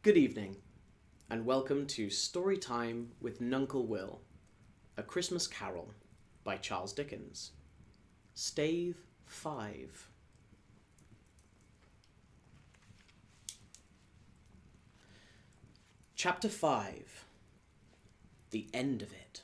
Good evening, and welcome to Storytime with Nuncle Will, A Christmas Carol by Charles Dickens. Stave 5. Chapter 5. The End of It.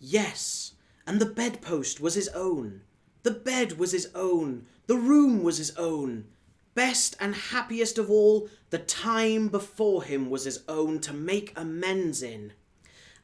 Yes, and the bedpost was his own. The bed was his own. The room was his own. Best and happiest of all, the time before him was his own to make amends in.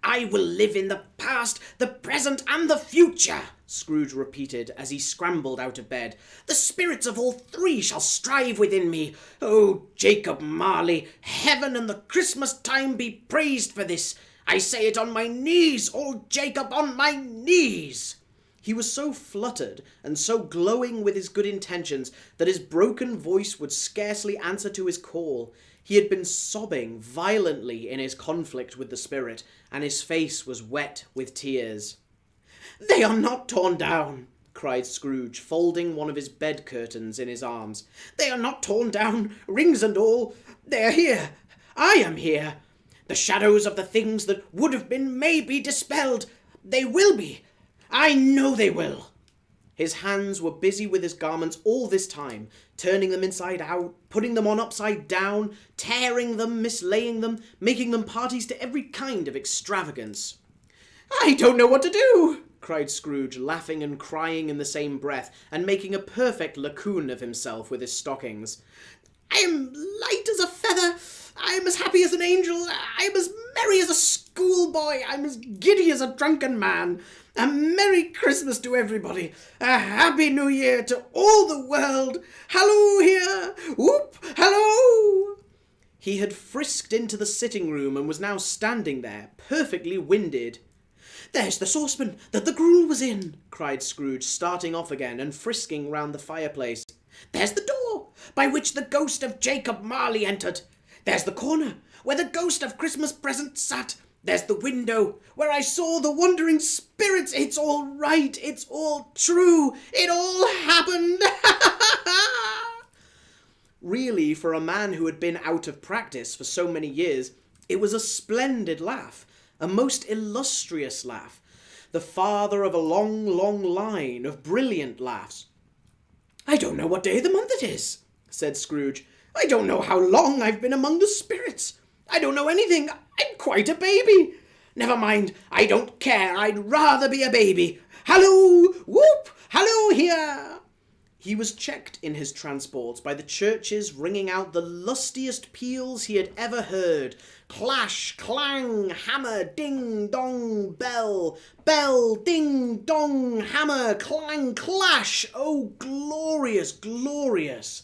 "I will live in the past, the present, and the future," Scrooge repeated as he scrambled out of bed. "The spirits of all three shall strive within me. Oh, Jacob Marley, heaven and the Christmas time be praised for this. I say it on my knees, old Jacob, on my knees." He was so fluttered and so glowing with his good intentions that his broken voice would scarcely answer to his call. He had been sobbing violently in his conflict with the spirit, and his face was wet with tears. "They are not torn down," cried Scrooge, folding one of his bed curtains in his arms. "They are not torn down, rings and all. They are here. I am here. The shadows of the things that would have been may be dispelled. They will be. I know they will." His hands were busy with his garments all this time, turning them inside out, putting them on upside down, tearing them, mislaying them, making them parties to every kind of extravagance. "I don't know what to do," cried Scrooge, laughing and crying in the same breath, and making a perfect lacoon of himself with his stockings. "I am light as a feather. I am as happy as an angel. I am as merry as a schoolboy. I am as giddy as a drunken man. A Merry Christmas to everybody. A Happy New Year to all the world. Halloo here. Whoop, halloo." He had frisked into the sitting room and was now standing there, perfectly winded. "There's the saucepan that the gruel was in," cried Scrooge, starting off again and frisking round the fireplace. "There's the door by which the ghost of Jacob Marley entered. There's the corner where the ghost of Christmas Present sat. There's the window where I saw the wandering spirits. It's all right. It's all true. It all happened." Really, for a man who had been out of practice for so many years, it was a splendid laugh, a most illustrious laugh, the father of a long, long line of brilliant laughs. "I don't know what day of the month it is," said Scrooge. "I don't know how long I've been among the spirits. I don't know anything. I'm quite a baby. Never mind, I don't care. I'd rather be a baby. Halloo! Whoop! Halloo here!" He was checked in his transports by the churches ringing out the lustiest peals he had ever heard. Clash, clang, hammer, ding, dong, bell. Bell, ding, dong, hammer, clang, clash. Oh, glorious, glorious.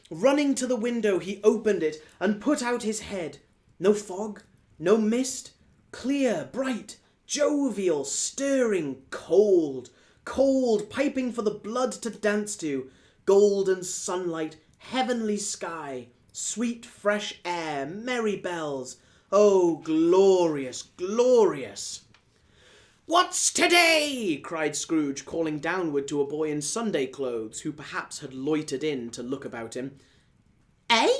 Running to the window, he opened it and put out his head. No fog, no mist, clear, bright, jovial, stirring, cold, cold, piping for the blood to dance to, golden sunlight, heavenly sky, sweet fresh air, merry bells. Oh, glorious, glorious. "What's today?" cried Scrooge, calling downward to a boy in Sunday clothes, who perhaps had loitered in to look about him. "Eh?"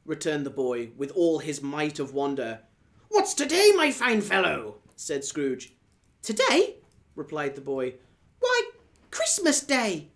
returned the boy, with all his might of wonder. "What's today, my fine fellow?" said Scrooge. "Today?" replied the boy. "Why, Christmas Day."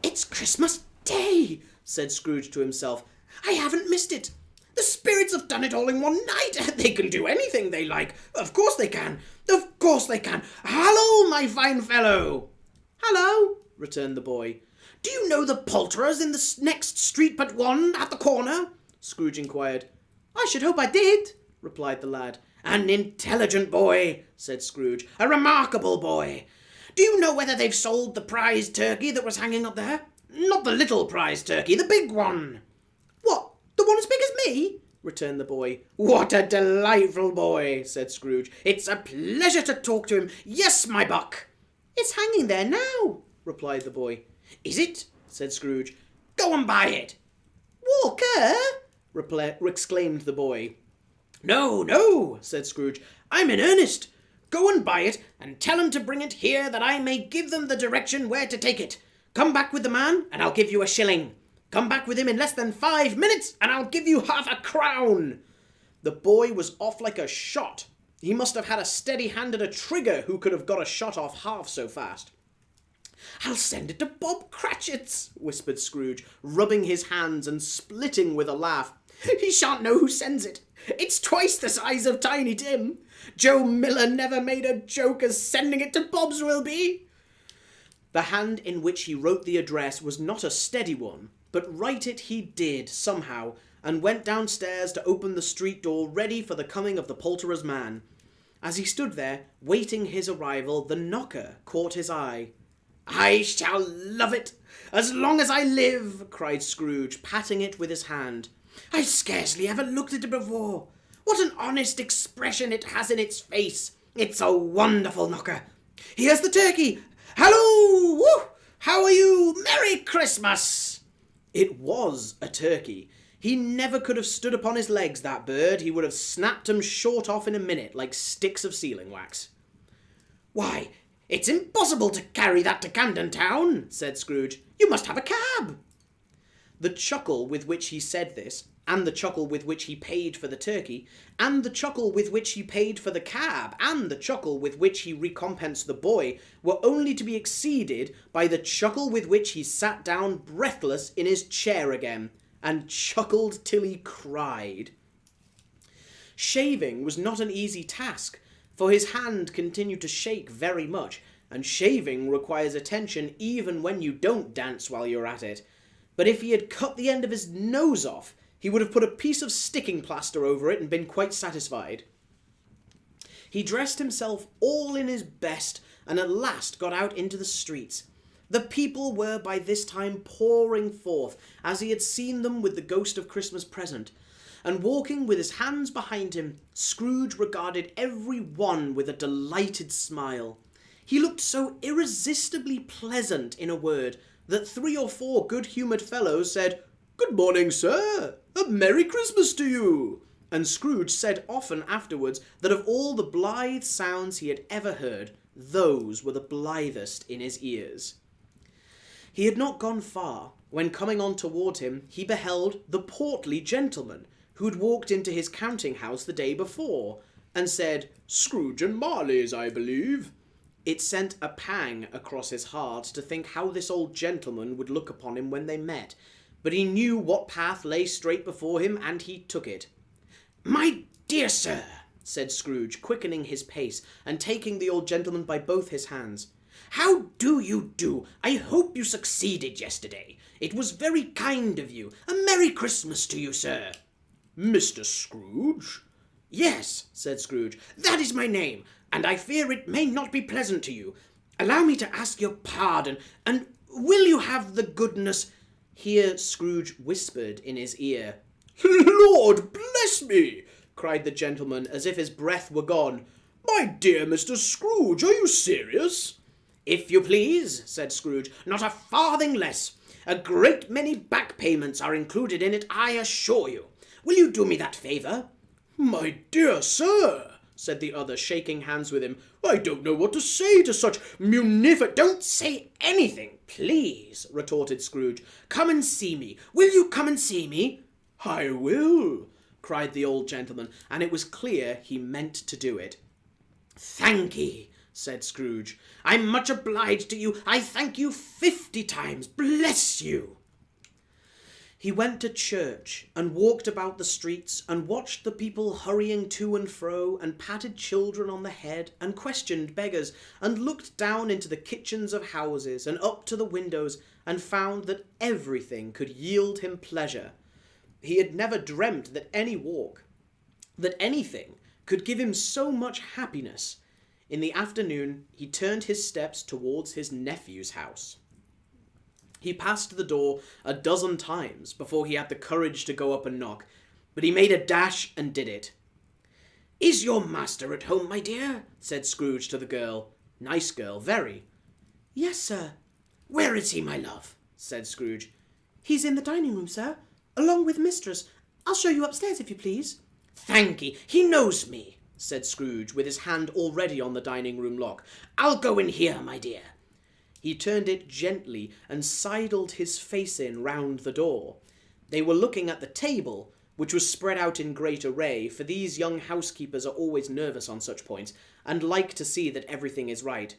"It's Christmas Day," said Scrooge to himself. "I haven't missed it. The spirits have done it all in one night. They can do anything they like. Of course they can. Of course they can. Hallo, my fine fellow." "Hallo," returned the boy. "Do you know the poulterers in the next street but one, at the corner?" Scrooge inquired. "I should hope I did," replied the lad. "An intelligent boy," said Scrooge. "A remarkable boy. Do you know whether they've sold the prize turkey that was hanging up there? Not the little prize turkey, the big one." "What, the one as big as me?" returned the boy. "What a delightful boy," said Scrooge. "It's a pleasure to talk to him. Yes, my buck." "It's hanging there now," replied the boy. "Is it?" said Scrooge. "Go and buy it." "Walker!" exclaimed the boy. "No, no," said Scrooge. "I'm in earnest. Go and buy it, and tell him to bring it here, that I may give them the direction where to take it. Come back with the man, and I'll give you a shilling. Come back with him in less than 5 minutes, and I'll give you half a crown." The boy was off like a shot. He must have had a steady hand at a trigger who could have got a shot off half so fast. "I'll send it to Bob Cratchit's," whispered Scrooge, rubbing his hands and splitting with a laugh. "He shan't know who sends it. It's twice the size of Tiny Tim. Joe Miller never made a joke as sending it to Bob's will be." The hand in which he wrote the address was not a steady one, but write it he did somehow, and went downstairs to open the street door ready for the coming of the poulterer's man. As he stood there, waiting his arrival, the knocker caught his eye. "I shall love it, as long as I live," cried Scrooge, patting it with his hand. "I scarcely ever looked at it before. What an honest expression it has in its face. It's a wonderful knocker. Here's the turkey. Halloo! Woo! How are you? Merry Christmas!" It was a turkey. He never could have stood upon his legs, that bird. He would have snapped 'em short off in a minute, like sticks of sealing wax. "Why, it's impossible to carry that to Camden Town," said Scrooge. "You must have a cab." The chuckle with which he said this, and the chuckle with which he paid for the turkey, and the chuckle with which he paid for the cab, and the chuckle with which he recompensed the boy, were only to be exceeded by the chuckle with which he sat down breathless in his chair again, and chuckled till he cried. Shaving was not an easy task, for his hand continued to shake very much, and shaving requires attention even when you don't dance while you're at it. But if he had cut the end of his nose off, he would have put a piece of sticking plaster over it and been quite satisfied. He dressed himself all in his best, and at last got out into the streets. The people were by this time pouring forth, as he had seen them with the ghost of Christmas Present, and walking with his hands behind him, Scrooge regarded every one with a delighted smile. He looked so irresistibly pleasant, in a word, that 3 or 4 good-humoured fellows said, "Good morning, sir! A Merry Christmas to you!" And Scrooge said often afterwards that of all the blithe sounds he had ever heard, those were the blithest in his ears. He had not gone far, when coming on toward him, he beheld the portly gentleman, who had walked into his counting-house the day before, and said, "Scrooge and Marley's, I believe." It sent a pang across his heart to think how this old gentleman would look upon him when they met, but he knew what path lay straight before him, and he took it. "My dear sir," said Scrooge, quickening his pace, and taking the old gentleman by both his hands, "how do you do? I hope you succeeded yesterday. It was very kind of you. A Merry Christmas to you, sir." "Mr. Scrooge?" "Yes," said Scrooge, "that is my name, and I fear it may not be pleasant to you. Allow me to ask your pardon, and will you have the goodness—" Here Scrooge whispered in his ear. "Lord bless me!" cried the gentleman, as if his breath were gone. "My dear Mr. Scrooge, are you serious?" "If you please," said Scrooge, "not a farthing less. A great many back payments are included in it, I assure you. Will you do me that favour?" "My dear sir," said the other, shaking hands with him, "I don't know what to say to such munificent—" "Don't say anything, please," retorted Scrooge. "Come and see me. Will you come and see me?" "I will," cried the old gentleman, and it was clear he meant to do it. "Thank'ee," said Scrooge. "I'm much obliged to you. I thank you 50 times. Bless you." He went to church, and walked about the streets, and watched the people hurrying to and fro, and patted children on the head, and questioned beggars, and looked down into the kitchens of houses, and up to the windows, and found that everything could yield him pleasure. He had never dreamt that any walk, that anything, could give him so much happiness. In the afternoon, he turned his steps towards his nephew's house. He passed the door a dozen times before he had the courage to go up and knock, but he made a dash and did it. "Is your master at home, my dear?" said Scrooge to the girl. Nice girl, very. "Yes, sir." "Where is he, my love?" said Scrooge. "He's in the dining room, sir, along with mistress. I'll show you upstairs, if you please." "Thank'ee. He knows me," said Scrooge, with his hand already on the dining room lock. "I'll go in here, my dear." He turned it gently and sidled his face in round the door. They were looking at the table, which was spread out in great array, for these young housekeepers are always nervous on such points, and like to see that everything is right.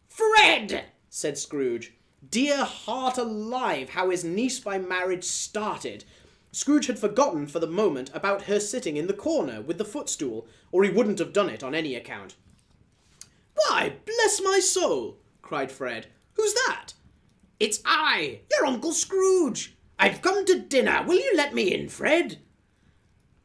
"Fred!" said Scrooge. Dear heart alive, how his niece by marriage started! Scrooge had forgotten for the moment about her sitting in the corner with the footstool, or he wouldn't have done it on any account. "Why, bless my soul!" cried Fred. "Who's that?" "It's I, your Uncle Scrooge. I've come to dinner. Will you let me in, Fred?"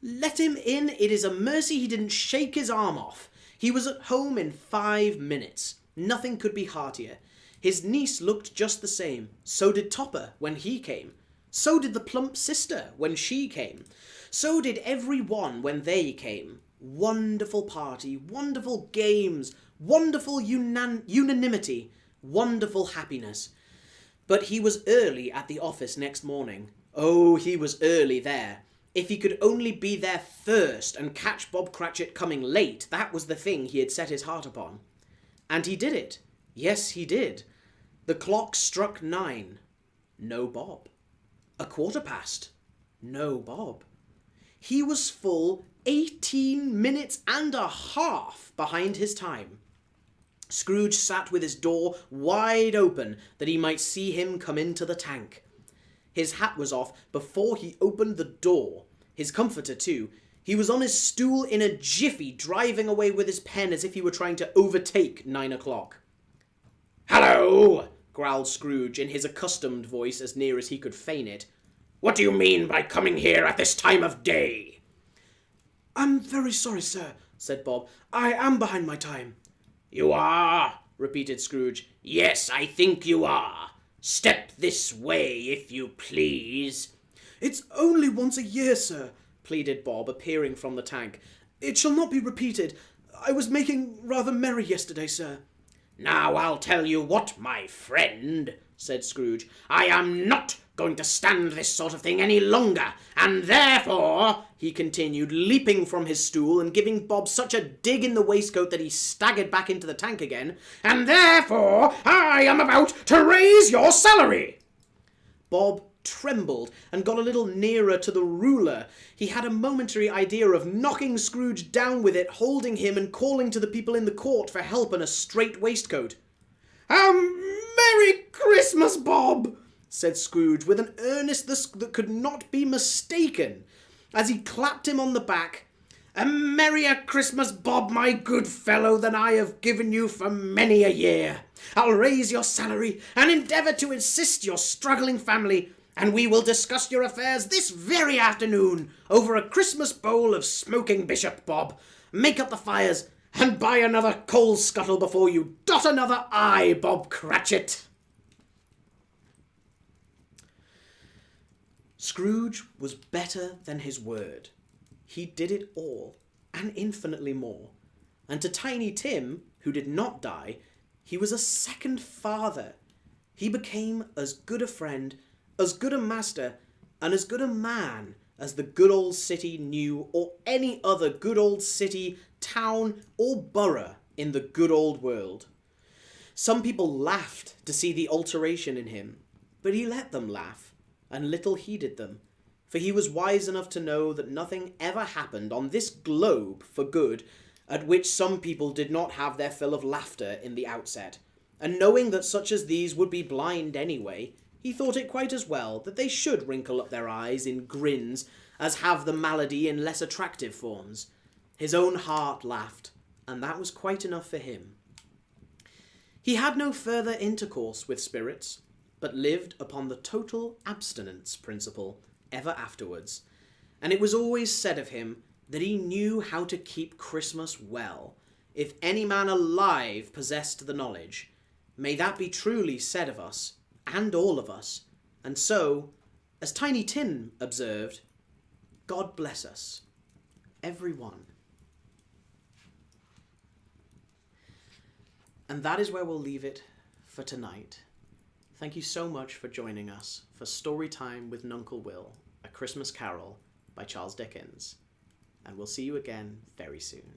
Let him in? It is a mercy he didn't shake his arm off. He was at home in 5 minutes. Nothing could be heartier. His niece looked just the same. So did Topper when he came. So did the plump sister when she came. So did every one when they came. Wonderful party, wonderful games, wonderful unanimity, wonderful happiness. But he was early at the office next morning. Oh, he was early there. If he could only be there first and catch Bob Cratchit coming late, that was the thing he had set his heart upon. And he did it. Yes, he did. The clock struck 9. No Bob. 1:15. No Bob. He was full 18 minutes and a half behind his time. Scrooge sat with his door wide open that he might see him come into the tank. His hat was off before he opened the door. His comforter, too. He was on his stool in a jiffy, driving away with his pen as if he were trying to overtake 9 o'clock. "Hello!" growled Scrooge in his accustomed voice as near as he could feign it. "What do you mean by coming here at this time of day?" "I'm very sorry, sir," said Bob. "I am behind my time." "You are?" repeated Scrooge. "Yes, I think you are. Step this way, if you please." "It's only once a year, sir," pleaded Bob, appearing from the tank. "It shall not be repeated. I was making rather merry yesterday, sir." "Now I'll tell you what, my friend," said Scrooge. "I am not going to stand this sort of thing any longer, and therefore," he continued, leaping from his stool and giving Bob such a dig in the waistcoat that he staggered back into the tank again, "and therefore I am about to raise your salary." Bob trembled and got a little nearer to the ruler. He had a momentary idea of knocking Scrooge down with it, holding him and calling to the people in the court for help and a straight waistcoat. "Merry Christmas, Bob," said Scrooge with an earnestness that could not be mistaken, as he clapped him on the back. "A merrier Christmas, Bob, my good fellow, than I have given you for many a year. I'll raise your salary and endeavour to assist your struggling family, and we will discuss your affairs this very afternoon over a Christmas bowl of smoking bishop, Bob. Make up the fires and buy another coal scuttle before you dot another I, Bob Cratchit." Scrooge was better than his word. He did it all, and infinitely more. And to Tiny Tim, who did not die, he was a second father. He became as good a friend, as good a master, and as good a man as the good old city knew, or any other good old city, town, or borough in the good old world. Some people laughed to see the alteration in him, but he let them laugh, and little heeded them, for he was wise enough to know that nothing ever happened on this globe for good at which some people did not have their fill of laughter in the outset, and knowing that such as these would be blind anyway, he thought it quite as well that they should wrinkle up their eyes in grins as have the malady in less attractive forms. His own heart laughed, and that was quite enough for him. He had no further intercourse with spirits, but lived upon the total abstinence principle ever afterwards, and it was always said of him that he knew how to keep Christmas well, if any man alive possessed the knowledge. May that be truly said of us, and all of us, and so, as Tiny Tim observed, God bless us, every one. And that is where we'll leave it for tonight. Thank you so much for joining us for Storytime with Nuncle Will, A Christmas Carol by Charles Dickens. And we'll see you again very soon.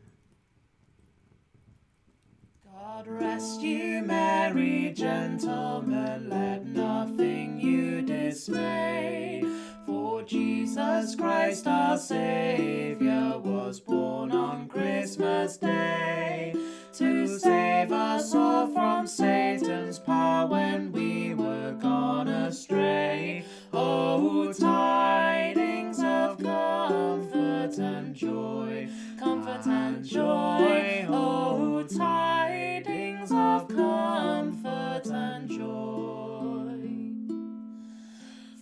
God rest you, merry gentlemen, let nothing you dismay. For Jesus Christ our Saviour was born on Christmas Day, to save us all from Satan's power when we were gone astray. Oh, tidings of comfort and joy, comfort and joy. Oh, tidings of comfort and joy.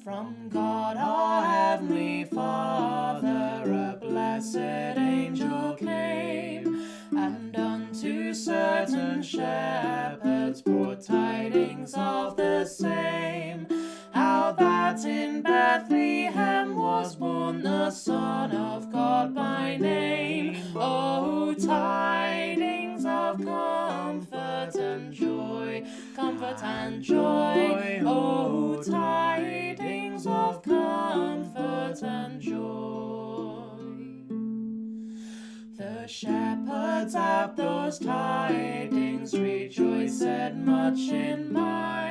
From God our Heavenly Father a blessed angel came, and unto certain shepherds brought tidings of the same, how that in Bethlehem was born the Son of God by name. Oh, tidings of comfort and joy, comfort and joy. Oh, tidings of comfort and joy. The shepherds at those tidings rejoiced much in mind.